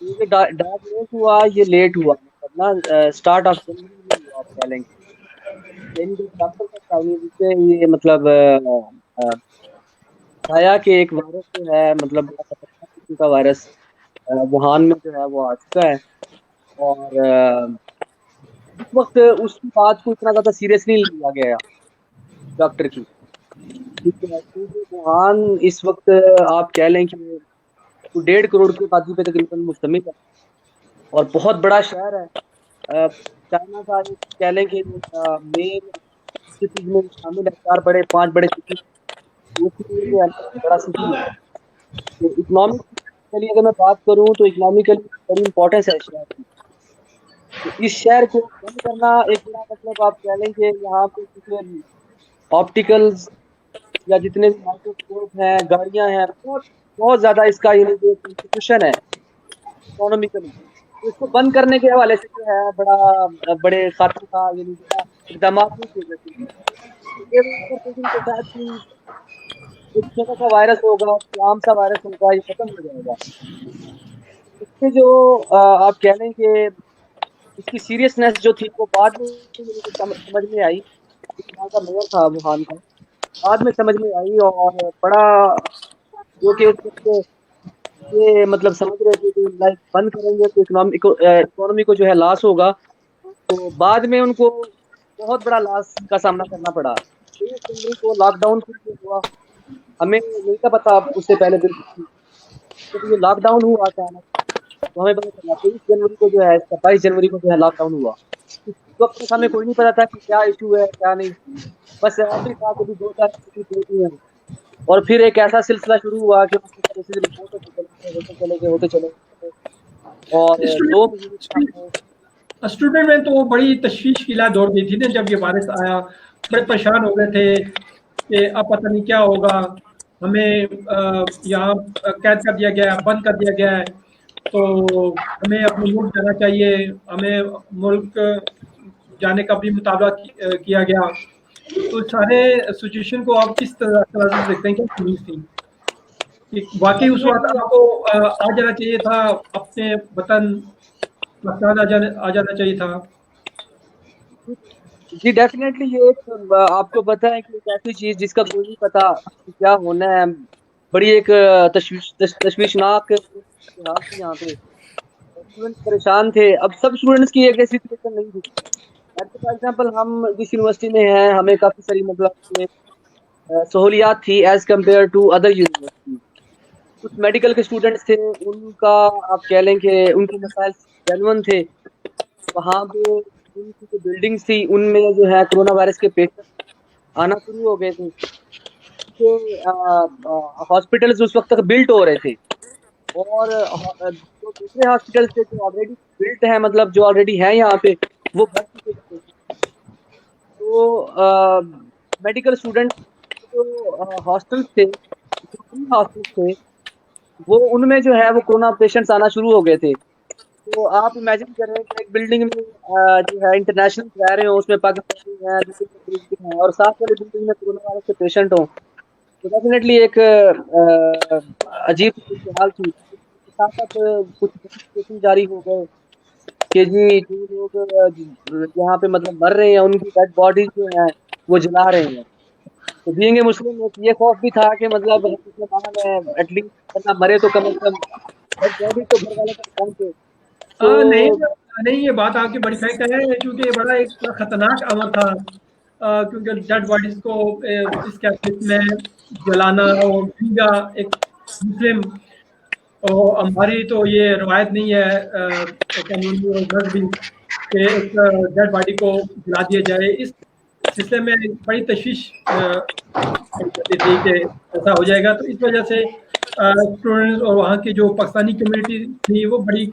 یہ جو ڈائگنوز ہوا یہ لیٹ ہوا مطلب نا اسٹارٹ آف جنوری میں ہوا آپ کہہ لیں گے. یعنی جو ڈاکٹر کا چائنیز سے یہ مطلب بتایا کہ ایک وائرس جو ہے مطلب بڑا خطرناک قسم کا وائرس ووہان میں جو ہے وہ آ چکا ہے. اور اس وقت اس کی بات کو اتنا زیادہ سیریسلی نہیں لیا گیا ڈاکٹر کی. ٹھیک ہے, کیونکہ ووہان اس وقت آپ کہہ لیں کہ 1.5 کروڑ کی آبادی پہ تقریباً مشتمل ہے اور بہت بڑا شہر ہے. چائنا کا ایک کہہ لیں کہ مین سٹیز میں شامل ہے, 5 بڑے سٹی, بڑا سٹی ہے. تو اکنامکلی اگر میں بات کروں تو اکنامکلی بڑی امپورٹینس ہے اس شہر کی. تو اس شہر کو بند کرنا ایک بڑا مطلب آپ کہہ لیں کہ یہاں پہ جتنے آپٹیکلز یا جتنے بھی مائکروسکوپ ہیں, گاڑیاں ہیں, بہت بہت زیادہ اس کا یعنی جو کنٹریبیوشن ہے اکانومیکلی, اس کو بند کرنے کے حوالے سے جو ہے بڑا بڑے خاطر کا یعنی اقدامات نہیں کیے جاتے ہیں. کے ساتھ ہی ایک چھوٹا سا وائرس ہوگا, عام سا وائرس ہوگا, یہ ختم ہو جائے گا. اس سے جو آپ کہہ لیں کہ اس کی سیریسنیس جو تھی وہ بعد میں سمجھ میں آئی. وہاں کا میئر تھا ووہان کا, بعد میں سمجھ میں آئی اور بڑا جو کہ اس وقت یہ مطلب سمجھ رہے تھے کہ لائف بند کریں گے تو اکانومی کو جو ہے لاس ہوگا. تو بعد میں ان کو بہت بڑا لاس کا سامنا کرنا پڑا. 23 جنوری کو لاک ڈاؤن ہوا, ہمیں نہیں تھا پتا اس سے پہلے دن جب یہ لاک ڈاؤن ہوا اچانک تو ہمیں پتا چلا 23 جنوری کو جو ہے 22 جنوری کو جو ہے لاک ڈاؤن ہوا. اس وقت تک ہمیں کوئی نہیں پتا تھا کہ کیا ایشو ہے کیا نہیں, بس ایسے ہی تھا کہ 2 سال اور پھر ایک ایسا سلسلہ شروع ہوا کہ ہوتے چلے اور 2 مہینے اسٹوڈنٹ میں تو بڑی تشویش کی لہر دوڑ گئی تھی نا جب یہ وائرس آیا, بڑے پریشان ہو گئے تھے کہ اب پتہ نہیں کیا ہوگا, ہمیں یہاں قید کر دیا گیا ہے, بند کر دیا گیا ہے, تو ہمیں اپنے ملک جانا چاہیے, ہمیں ملک جانے کا بھی مطالبہ کیا گیا. تو سارے سچویشن کو آپ کس طرح سے دیکھتے ہیں, کیا نیوز تھی کہ واقعی اس وقت آپ کو آ جانا چاہیے تھا اپنے وطن پاکستان, آ جانا چاہیے تھا؟ جی ڈیفینیٹلی یہ ایک آپ کو پتہ ہے کہ ایک ایسی چیز جس کا کوئی نہیں پتا کیا ہونا ہے, بڑی ایک تشویشناک حال تھی یہاں پہ. اسٹوڈنٹس پریشان تھے. اب سب اسٹوڈنٹس کی ایک ایسی سچویشن نہیں تھی. فار ایگزامپل ہم جس یونیورسٹی میں ہیں ہمیں کافی ساری مطلب سہولیات تھی as compare to other university. کچھ میڈیکل کے اسٹوڈنٹس تھے, ان کا آپ کہہ لیں کہ ان کے مسائل جینون تھے. وہاں پہ ان کی جو بلڈنگس تھی ان میں جو ہے کرونا وائرس کے پیشنٹ آنا شروع ہو گئے تھے. ہاسپٹلز اس وقت تک بلٹ ہو رہے تھے اور جو دوسرے ہاسپٹل تھے جو آلریڈی بلٹ ہیں مطلب جو آلریڈی ہیں یہاں پہ وہ بھر چکے تھے. تو میڈیکل اسٹوڈنٹ جو ہاسٹل تھے وہ ان میں جو ہے وہ کورونا پیشنٹس آنا شروع ہو گئے تھے. تو آپ امیجن کریں کہ ایک بلڈنگ میں جو ہے انٹرنیشنل رہ رہے ہوں, اس میں پاکستانی ہیں دوسرے ہیں اور ساتھ والی بلڈنگ میں کورونا وائرس کے پیشنٹ ہوں, تو ڈیفینیٹلی ایک عجیب صورتحال تھی. ساتھ ساتھ کچھ نوٹیفکیشن جاری ہو گئے کہ جی جو لوگ یہاں پہ مطلب مر رہے ہیں ان کی ڈیڈ باڈیز جو ہیں وہ جلا رہے ہیں. تو بینگ اے مسلم یہ خوف بھی تھا کہ مطلب ایٹ لیسٹ مرے تو کم از کم ڈیڈ باڈی تو گھر والوں تک پہنچے. تو نہیں, یہ بات آپ کی بڑی فیکٹ ہے کیونکہ یہ بڑا ایک خطرناک عمل تھا, کیونکہ ڈیڈ باڈیز کو اس کیفیت میں جلانا اور بھیگا ایک مسلم, اور ہماری تو یہ روایت نہیں ہے قانونی اور مذہبی کہ ایک ڈیڈ باڈی کو جلا دیا جائے. اس سلسلے میں بڑی تشویش کرتی تھی کہ ایسا ہو جائے گا, تو اس وجہ سے اسٹوڈنٹس اور وہاں کی جو پاکستانی کمیونٹی تھی وہ بڑی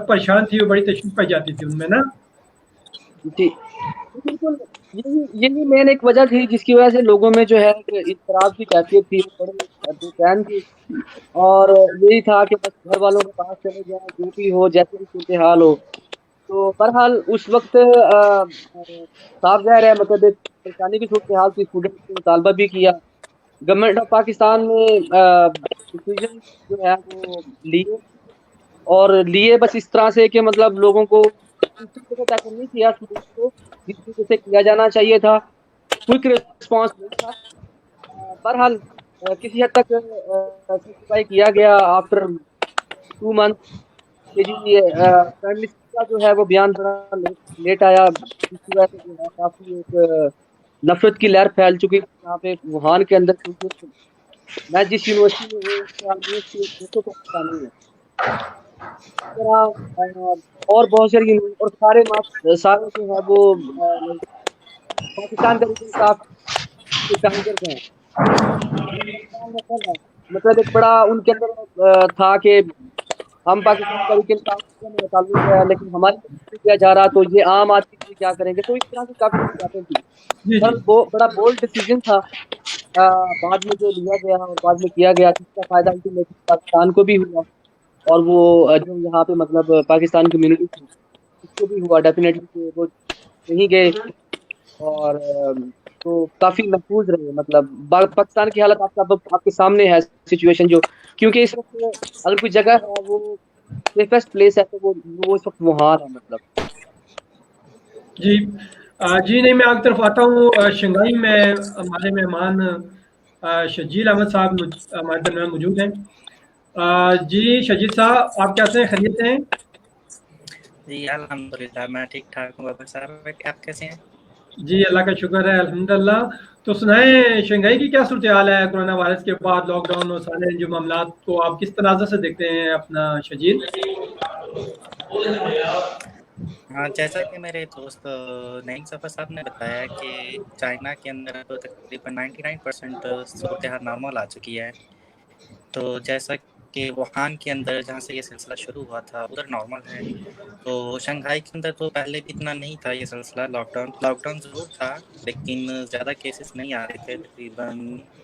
پریشان تھی, وہ بڑی تشویش پائی جاتی تھی ان میں نا. جی بالکل, یہی مین ایک وجہ تھی جس کی وجہ سے لوگوں میں جو ہے اضطراب کی کیفیت تھی, بڑے بے چین تھی, اور یہی تھا کہ بس گھر والوں کے پاس چلے جائیں جو بھی ہو جیسے بھی صورتحال ہو. تو بہرحال اس وقت صاف ظاہر ہے مطلب ایک پریشانی کی صورتحال تھی. اسٹوڈنٹ نے مطالبہ بھی کیا, گورنمنٹ آف پاکستان نے ڈسیزن جو ہے وہ لیے اور لیے بس اس طرح سے کہ مطلب لوگوں کو ٹیکل نہیں کیا کو جس طریقے سے کیا جانا چاہیے تھا. کوئک رسپانس نہیں تھا. بہرحال کسی حد تک سیٹسفائی کیا گیا آفٹر 2 months کہ جی پرائم منسٹر کا جو ہے وہ بیان بڑا لیٹ آیا, جس کی وجہ سے جو ہے کافی ایک نفرت کی لہر پھیل چکی یہاں پہ ووہان کے اندر, کیونکہ میں جس یونیورسٹی میں ہوں اس کا یونیورسٹی 200 پاکستانی ہے. اس طرح اور بہت ساری اور سارے جو ہے وہ پاکستان کا کافی ٹائمرز ہیں. مطلب ایک بڑا ان کے اندر تھا کہ ہم پاکستان کا ویکن تعلق ہے لیکن ہمارے نہیں کیا جا رہا, تو یہ عام آدمی کے لیے کیا کریں گے. تو اس طرح کی کافی باتیں تھی. جی جی بڑا بولڈ ڈیسیجن تھا بعد میں جو لیا گیا اور بعد میں کیا گیا, جس کا فائدہ الٹیمیٹلی پاکستان کو بھی ہوا اور وہ جو یہاں پہ مطلب پاکستان کمیونٹی تھی اس کو بھی ہوا ڈیفینیٹلی. وہ نہیں گئے اور تو کافی محفوظ رہے. مطلب پاکستان کی حالت آپ کے سامنے ہے سچویشن جو, کیونکہ اس وقت اگر کوئی جگہ ہے وہ سیفسٹ پلیس ہے تو وہ اس وقت ووہان ہے. مطلب جی جی نہیں, میں آپ کی طرف آتا ہوں. شنگھائی میں ہمارے مہمان شجیل احمد صاحب ہمارے درمیان موجود ہیں. جی شجیل صاحب, آپ کیسے ہیں, خیریت سے ہیں؟ جی الحمدللہ میں ٹھیک ٹھاک ہوں. بابر صاحب آپ کیسے ہیں؟ جی اللہ کا شکر ہے, الحمدللہ. تو سنائیں شنگھائی کی کیا صورتحال ہے کورونا وائرس کے بعد, لاک ڈاؤن اور سارے جو معاملات کو آپ کس تناظر سے دیکھتے ہیں اپنا شجیل؟ ہاں, جیسا کہ میرے دوست نعیم ظفر صاحب نے بتایا کہ چائنا کے اندر اب تقریباً 99% صورتحال نارمل آ چکی ہے. تو جیسا کہ ووہان کے اندر جہاں سے یہ سلسلہ شروع ہوا تھا ادھر نارمل ہے. تو شنگھائی کے اندر تو پہلے بھی اتنا نہیں تھا یہ سلسلہ. لاک ڈاؤن ضرور تھا لیکن زیادہ کیسز نہیں آ رہے تھے. تقریباً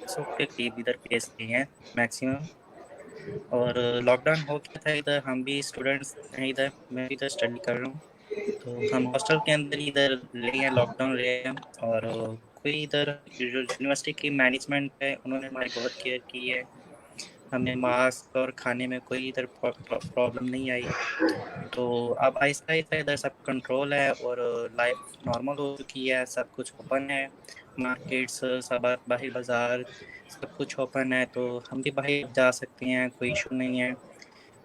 100 کے قریب ادھر کیس ہیں میکسیمم. اور لاک ڈاؤن ہو گیا تھا ادھر. ہم بھی اسٹوڈنٹس ہیں ادھر, میں بھی ادھر اسٹڈی کر رہا ہوں. تو ہم ہاسٹل کے اندر ہی ادھر رہے ہیں, لاک ڈاؤن رہے ہیں. اور کوئی ادھر جو یونیورسٹی کی مینجمنٹ ہے انہوں نے ہماری بہت کیئر کی ہے. ہمیں ماسک اور کھانے میں کوئی ادھر پرابلم نہیں آئی. تو اب آہستہ آہستہ ادھر سب کنٹرول ہے اور لائف نارمل ہو چکی ہے. سب کچھ اوپن ہے, مارکیٹس سب, باہر بازار سب کچھ اوپن ہے. تو ہم بھی باہر جا سکتے ہیں, کوئی ایشو نہیں ہے.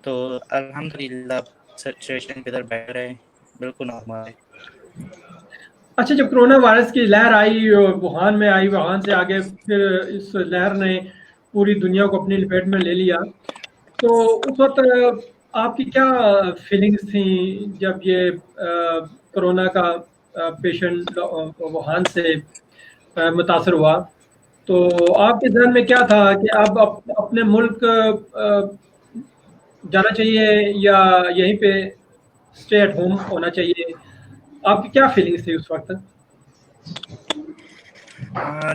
تو الحمدللہ سچویشن ادھر بیٹر ہے, بالکل نارمل ہے. اچھا, جب کرونا وائرس کی لہر آئی ووہان میں آئی, ووہان سے آگے پھر اس لہر نے پوری دنیا کو اپنی لپیٹ میں لے لیا, تو اس وقت آپ کی کیا فیلنگز تھیں جب یہ کرونا کا پیشنٹ ووہان سے متاثر ہوا؟ تو آپ کے ذہن میں کیا تھا کہ اب اپنے ملک جانا چاہیے یا یہیں پہ اسٹے ایٹ ہوم ہونا چاہیے؟ آپ کی کیا فیلنگس تھی اس وقت؟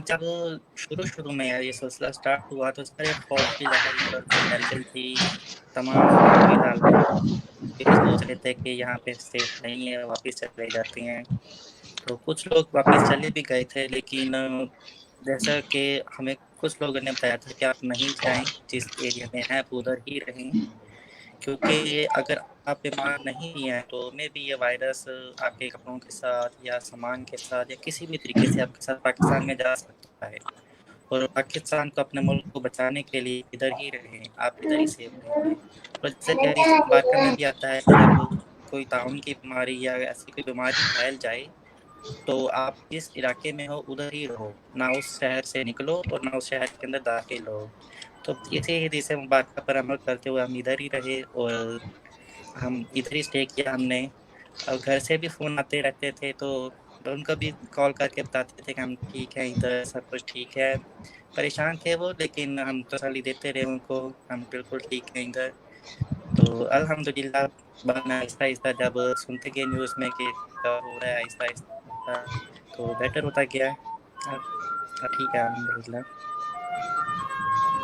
جب شروع میں یہ سلسلہ سٹارٹ ہوا تو سارے خوف کی لہر ادھر پھیل گئی تھی. تمام فی الحال یہ سوچ رہے تھے کہ یہاں پہ سیف نہیں ہے, واپس چلے جاتے ہیں. تو کچھ لوگ واپس چلے بھی گئے تھے, لیکن جیسا کہ ہمیں کچھ لوگوں نے بتایا تھا کہ آپ نہیں جائیں, جس ایریا میں ہیں آپ ادھر ہی رہیں. کیونکہ اگر آپ بیمار نہیں ہیں تو میں بھی یہ وائرس آپ کے کپڑوں کے ساتھ یا سامان کے ساتھ یا کسی بھی طریقے سے آپ کے ساتھ پاکستان میں جا سکتا ہے. اور پاکستان کو اپنے ملک کو بچانے کے لیے ادھر ہی رہیں, آپ ادھر ہی سیف رہیں گے. اور جیسے کہ حدیث مبارکہ میں بھی آتا ہے کہ جب کوئی طاعون کی بیماری یا ایسی کوئی بیماری پھیل جائے تو آپ جس علاقے میں ہو ادھر ہی رہو, نہ اس شہر سے نکلو اور نہ اس شہر کے اندر داخل ہو. تو اسی حدیث مبارکہ پر عمل کرتے ہوئے ہم ادھر ہی رہے اور ہم ادھر ہی اسٹے کیا ہم نے. اور گھر سے بھی فون آتے رہتے تھے تو ان کو بھی کال کر کے بتاتے تھے کہ ہم ٹھیک ہیں, ادھر سب کچھ ٹھیک ہے. پریشان تھے وہ, لیکن ہم تسلی دیتے رہے ان کو, ہم بالکل ٹھیک ہیں ادھر. تو الحمدللہ بعد میں آہستہ آہستہ جب سنتے گئے نیوز میں کہ ہو رہا ہے آہستہ آہستہ, تو بیٹر ہوتا گیا. ٹھیک ہے الحمدللہ.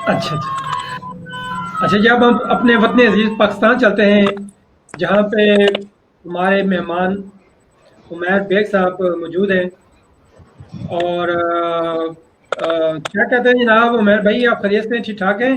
اچھا اچھا, جب ہم اپنے وطن عزیز پاکستان چلتے ہیں جہاں پہ ہمارے مہمان عمیر بیگ صاحب موجود ہیں, اور کیا کہتے ہیں جناب عمیر بھائی, آپ خیریت سے ٹھیک ٹھاک ہیں؟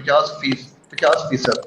50%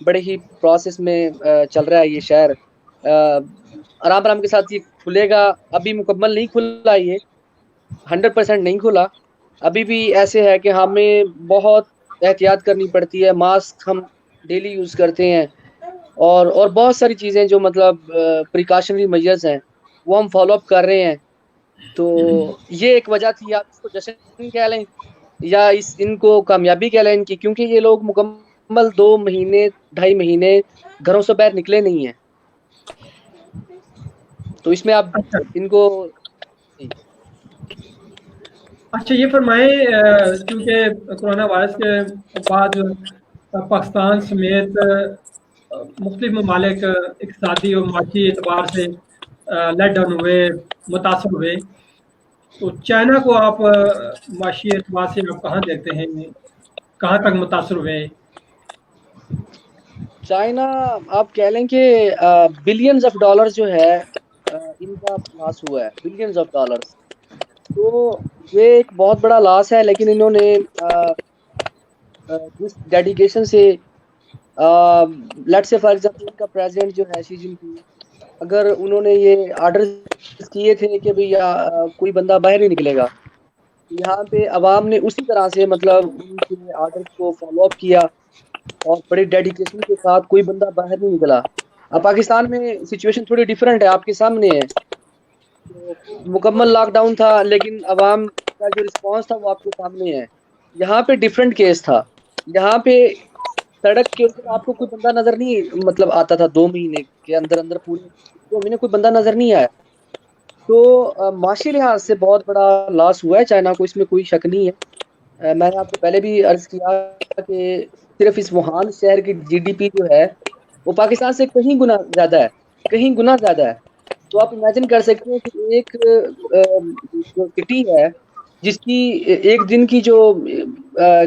بڑے ہی پروسیس میں چل رہا ہے یہ شہر. آرام آرام کے ساتھ یہ کھلے گا. ابھی مکمل نہیں کھلا، یہ 100% نہیں کھلا. ابھی بھی ایسے ہے کہ ہمیں بہت احتیاط کرنی پڑتی ہے. ماسک ہم ڈیلی یوز کرتے ہیں اور بہت ساری چیزیں جو مطلب پریکاشنری میجرز ہیں وہ ہم فالو اپ کر رہے ہیں. تو یہ ایک وجہ تھی. آپ اس کو جشن کہہ لیں یا ان کو کامیابی کہہ لیں ان کی، کیونکہ یہ لوگ مکمل 2 مہینے 2.5 مہینے گھروں سے باہر نکلے نہیں ہیں. تو اس میں آپ اچھا ان کو اچھا یہ فرمائیں چونکہ کورونا وائرس کے بعد پاکستان سمیت مختلف ممالک اقتصادی اور معاشی اعتبار سے لیٹ ڈاؤن ہوئے، متاثر ہوئے، تو چائنا کو آپ معاشی اعتبار سے آپ کہاں دیکھتے ہیں، کہاں تک متاثر ہوئے؟ چائنا آپ کہہ لیں کہ بلینز آف ڈالرز جو ہے ان کا لاس ہوا ہے، بلینز آف ڈالرز. تو یہ ایک بہت بڑا لاس ہے. لیکن انہوں نے جس ڈیڈیکیشن سے لیٹ سے فار ایگزامپل ان کا پریزیڈنٹ جو ہے شی جن پنگ، اگر انہوں نے یہ آرڈر کیے تھے کہ بھئی کوئی بندہ باہر نہیں نکلے گا، یہاں پہ عوام نے اسی طرح سے مطلب ان کے آرڈر کو فالو اپ کیا اور بڑی ڈیڈیکیشن کے ساتھ کوئی بندہ باہر نہیں نکلا. اب پاکستان میں سچویشن تھوڑی ڈیفرنٹ ہے، آپ کے سامنے ہے. مکمل لاک ڈاؤن تھا لیکن عوام کا جو رسپانس تھا وہ آپ کے سامنے ہے. یہاں پہ ڈیفرنٹ کیس تھا. یہاں پہ سڑک کے اوپر آپ کو کوئی بندہ نظر نہیں مطلب آتا تھا. 2 مہینے کے اندر اندر پورے 2 مہینے کوئی بندہ نظر نہیں آیا. تو معاشی لحاظ سے بہت بڑا لاس ہوا ہے چائنا کو، اس میں کوئی شک نہیں ہے. میں نے آپ کو پہلے بھی عرض کیا کہ صرف اس ووہان شہر کی جی ڈی پی جو ہے وہ پاکستان سے کہیں گنا زیادہ ہے، کہیں گنا زیادہ ہے. تو آپ امیجن کر سکتے ہیں کہ ایک جو سٹی ہے جس کی ایک دن کی جو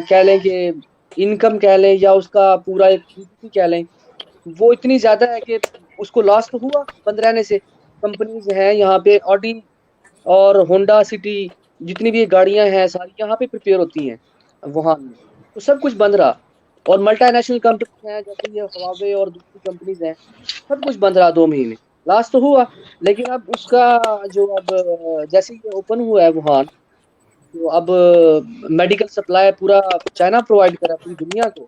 کہہ لیں کہ انکم کہہ لیں یا اس کا پورا ایک جی ڈی پی کہہ لیں، وہ اتنی زیادہ ہے کہ اس کو لاس تو ہوا بند رہنے سے. کمپنیز ہیں یہاں پہ، آڈی اور ہونڈا سٹی جتنی بھی گاڑیاں ہیں ساری یہاں پہ پریپیئر ہوتی ہیں ووہان میں. تو سب کچھ بند رہا. اور ملٹی نیشنل کمپنیز ہیں جیسے یہ ہواوے اور دوسری کمپنیز ہیں، سب کچھ بند رہا 2 مہینے. لاس تو ہوا لیکن اب اس کا جو اب جیسے یہ اوپن ہوا ہے ووہان، تو اب میڈیکل سپلائی پورا چائنا پرووائڈ کرا پوری دنیا کو،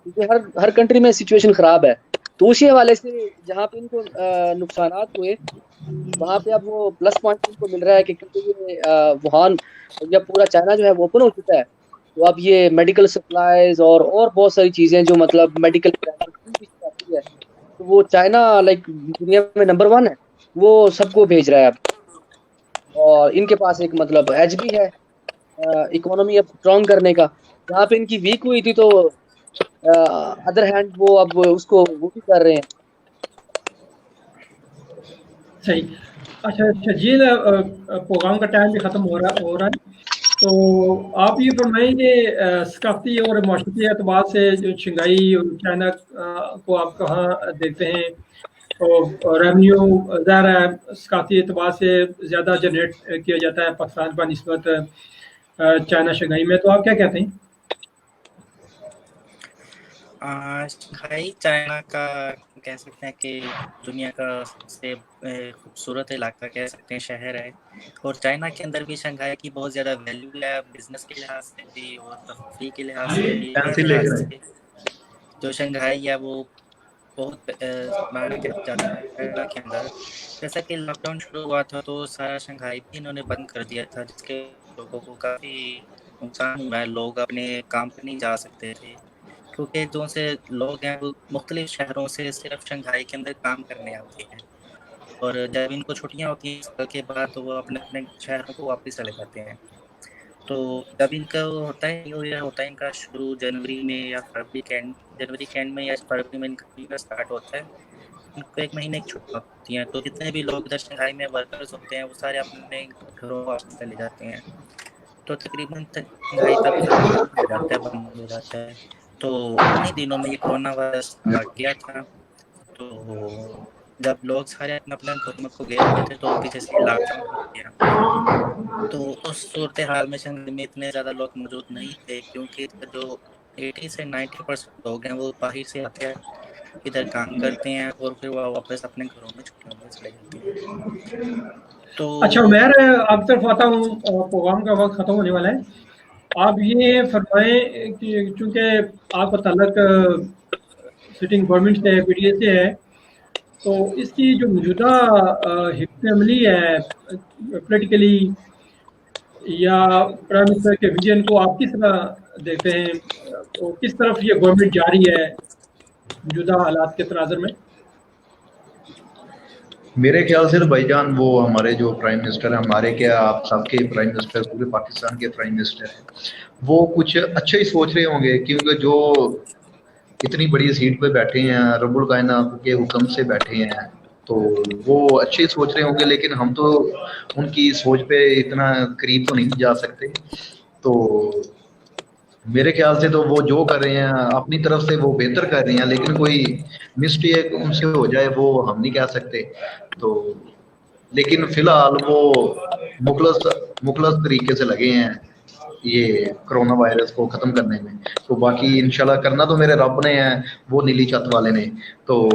کیونکہ ہر کنٹری میں سچویشن خراب ہے. تو اسی حوالے سے جہاں پہ ان کو نقصانات ہوئے وہاں پہ اب وہ پلس پوائنٹ ان کو مل رہا ہے کہ کیونکہ یہ ووہان یا پورا چائنا جو ہے وہ اوپن ہو چکا ہے. تو اب یہ میڈیکل سپلائیز اور بہت ساری چیزیں جو مطلب میڈیکل آتی ہے تو وہ چائنا لائک دنیا میں نمبر 1 ہے، وہ سب کو بھیج رہا ہے اب. اور ان کے پاس ایک مطلب ایج بھی ہے اکانومی اب اسٹرانگ کرنے کا. جہاں پہ ان کی ویک ہوئی تھی تو ادر ہینڈ وہ اب اس کو وہ بھی کر رہے ہیں. صحیح. اچھا شجیل پروگرام کا ٹائم بھی ختم ہو رہا ہے، تو آپ یہ فرمائیں کہ ثقافتی اور معاشرتی اعتبار سے جو شنگھائی اور چائنا کو آپ کہاں دیکھتے ہیں؟ تو ریونیو ظاہر ہے ثقافتی اعتبار سے زیادہ جنریٹ کیا جاتا ہے پاکستان پر نسبت چائنا شنگھائی میں، تو آپ کیا کہتے ہیں؟ شنگھائی چائنا کا کہہ سکتے ہیں کہ دنیا کا سب سے خوبصورت علاقہ کہہ سکتے ہیں، شہر ہے. اور چائنا کے اندر بھی شنگھائی کی بہت زیادہ ویلیو ہے، بزنس کے لحاظ سے بھی اور تفریح کے لحاظ سے بھی. ہر پینسل لے لحاظ کر سے جو شنگھائی ہے وہ بہت مانا جاتا ہے چائنا کے اندر. جیسا کہ لاک ڈاؤن شروع ہوا تھا تو سارا شنگھائی بھی انہوں نے بند کر دیا تھا، جس کے لوگوں کو کافی نقصان ہوا ہے. لوگ اپنے کام پہ نہیں جا سکتے تھے کیونکہ جو سے لوگ ہیں وہ مختلف شہروں سے صرف شنگھائی کے اندر کام کرنے آتے ہیں، اور جب ان کو چھٹیاں ہوتی ہیں سال کے بعد تو وہ اپنے اپنے شہروں کو واپس چلے جاتے ہیں. تو جب ان کا ہوتا ہے نیو ایئر ہوتا ہے ان کا شروع جنوری میں یا فروری کے اینڈ میں یا فروری میں ان کا اسٹارٹ ہوتا ہے. ان کو 1 مہینے کی چھٹیاں ہوتی ہیں، تو جتنے بھی لوگ ادھر شنگھائی میں ورکرز ہوتے ہیں وہ سارے اپنے گھروں واپس چلے جاتے ہیں. تو تقریباً شنگھائی تب ختم ہو جاتا ہے، بند ہو جاتا ہے. تو انہی دنوں میں یہ کورونا وائرس آ گیا تھا. تو جب لوگ سارے اپنے اپنے گھروں کو گئے ہوئے تھے تو پیچھے سے لاک ڈاؤن ہو گیا. تو اس صورتحال میں شنگھائی میں اتنے زیادہ لوگ موجود نہیں تھے کیونکہ جو 80 سے 90% لوگ ہیں وہ باہر سے آتے ہیں, ادھر کام کرتے ہیں اور پھر وہ واپس اپنے گھروں میں چھٹیوں میں چلے جاتے ہیں. تو اچھا عمیر, آپ طرف آتا ہوں, پروگرام کا وقت ختم ہونے والا ہے. آپ یہ فرمائیں کہ چونکہ آپ کا تعلق سٹنگ گورنمنٹ سے پی ڈی اے سے ہے, تو اس کی جو موجودہ حکمت عملی ہے پولیٹیکلی یا پرائم منسٹر کے ویژن کو آپ کس طرح دیکھتے ہیں, اور کس طرف یہ گورنمنٹ جا رہی ہے موجودہ حالات کے تناظر میں؟ میرے خیال سے بھائی جان وہ ہمارے جو پرائم منسٹر ہیں, ہمارے کیا آپ سب کے پرائم منسٹر, پورے پاکستان کے پرائم منسٹر ہیں, وہ کچھ اچھا ہی سوچ رہے ہوں گے, کیونکہ جو اتنی بڑی سیٹ پہ بیٹھے ہیں, رب الکائنات کے حکم سے بیٹھے ہیں, تو وہ اچھے سوچ رہے ہوں گے, لیکن ہم تو ان کی سوچ پہ اتنا قریب تو نہیں جا سکتے. تو میرے خیال سے تو وہ جو کر رہے ہیں اپنی طرف سے وہ بہتر کر رہے ہیں, لیکن کوئی مسٹیک ان سے ہو جائے وہ ہم نہیں کہہ سکتے. تو لیکن فی الحال وہ مخلص طریقے سے لگے ہیں یہ کرونا وائرس کو ختم کرنے میں. تو باقی انشاءاللہ کرنا تو میرے رب نے ہے, وہ نیلی چھت والے نے. تو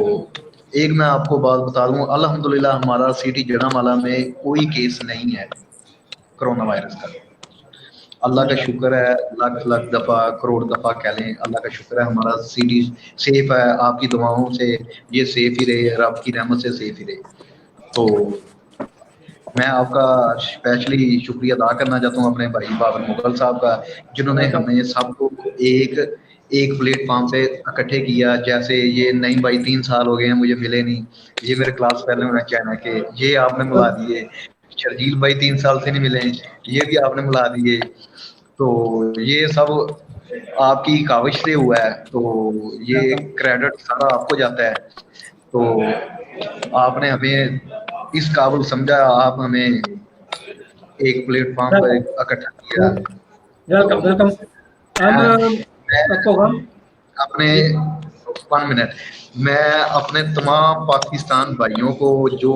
ایک میں آپ کو بات بتا دوں, الحمدللہ ہمارا سٹی جڑامالہ میں کوئی کیس نہیں ہے کرونا وائرس کا. اللہ کا شکر ہے, لاکھ دفعہ کروڑ دفعہ کہہ لیں, اللہ کا شکر ہے ہمارا سٹی سیف ہے. آپ کی دعاؤں سے یہ سیف ہی رہے, رب کی رحمت سے سیف ہی رہے. تو میں آپ کا اسپیشلی شکریہ ادا کرنا چاہتا ہوں اپنے بھائی بابر مغل صاحب کا, جنہوں نے ہمیں سب کو ایک پلیٹ فارم پہ اکٹھے کیا. جیسے یہ نہیں بھائی 3 سال ہو گئے ہیں مجھے ملے نہیں, یہ میرے کلاس پہلے ہونا چاہنا کہ یہ آپ نے ملا دیے. شرجیل بھائی 3 سال سے نہیں ملے, یہ بھی آپ نے ملا دیے. تو یہ سب آپ کی کاوش سے ہوا ہے, تو یہ کریڈٹ سارا آپ کو جاتا ہے. تو آپ نے ہمیں اس قابل سمجھا, آپ ہمیں ایک پلیٹ فارم پر اکٹھا کیا. تو ویلکم. اپنے 1 منٹ, میں اپنے تمام پاکستان بھائیوں کو جو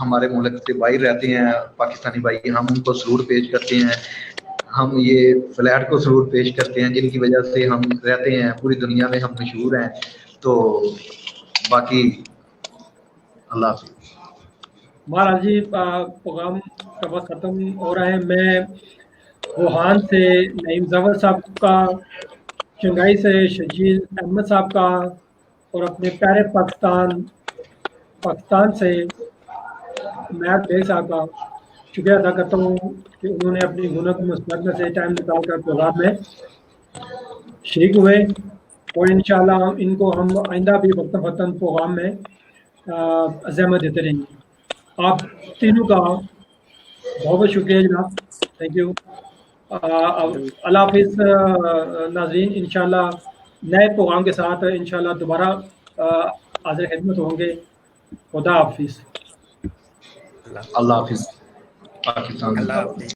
ہمارے ملک سے باہر رہتے ہیں, پاکستانی بھائی, ہم ان کو سلوٹ پیش کرتے ہیں. ہم یہ فلیٹ کو سلوٹ پیش کرتے ہیں جن کی وجہ سے ہم رہتے ہیں, پوری دنیا میں ہم مشہور ہیں. تو باقی اللہ حافظ. مہاراج جی, پروگرام کا وقت ختم ہو رہا ہے. میں ووہان سے نعیم ظفر صاحب کا, شنگھائی سے شجیل احمد صاحب کا, اور اپنے پیارے پاکستان سے عمیر بیگ صاحب کا شکریہ ادا کرتا ہوں کہ انہوں نے اپنی گنت مستقبل سے ٹائم نکال کر پروگرام میں شریک ہوئے. اور انشاءاللہ ان کو ہم آئندہ بھی وقتاً فوقتاً پروگرام میں عزمت دیتے رہیں گے. آپ تینوں کا بہت بہت شکریہ جناب, تھینک یو. اللہ حافظ ناظرین, انشاءاللہ نئے پروگرام کے ساتھ انشاءاللہ دوبارہ حاضر خدمت ہوں گے. خدا حافظ. اللہ حافظ. پاکستان اللہ حافظ.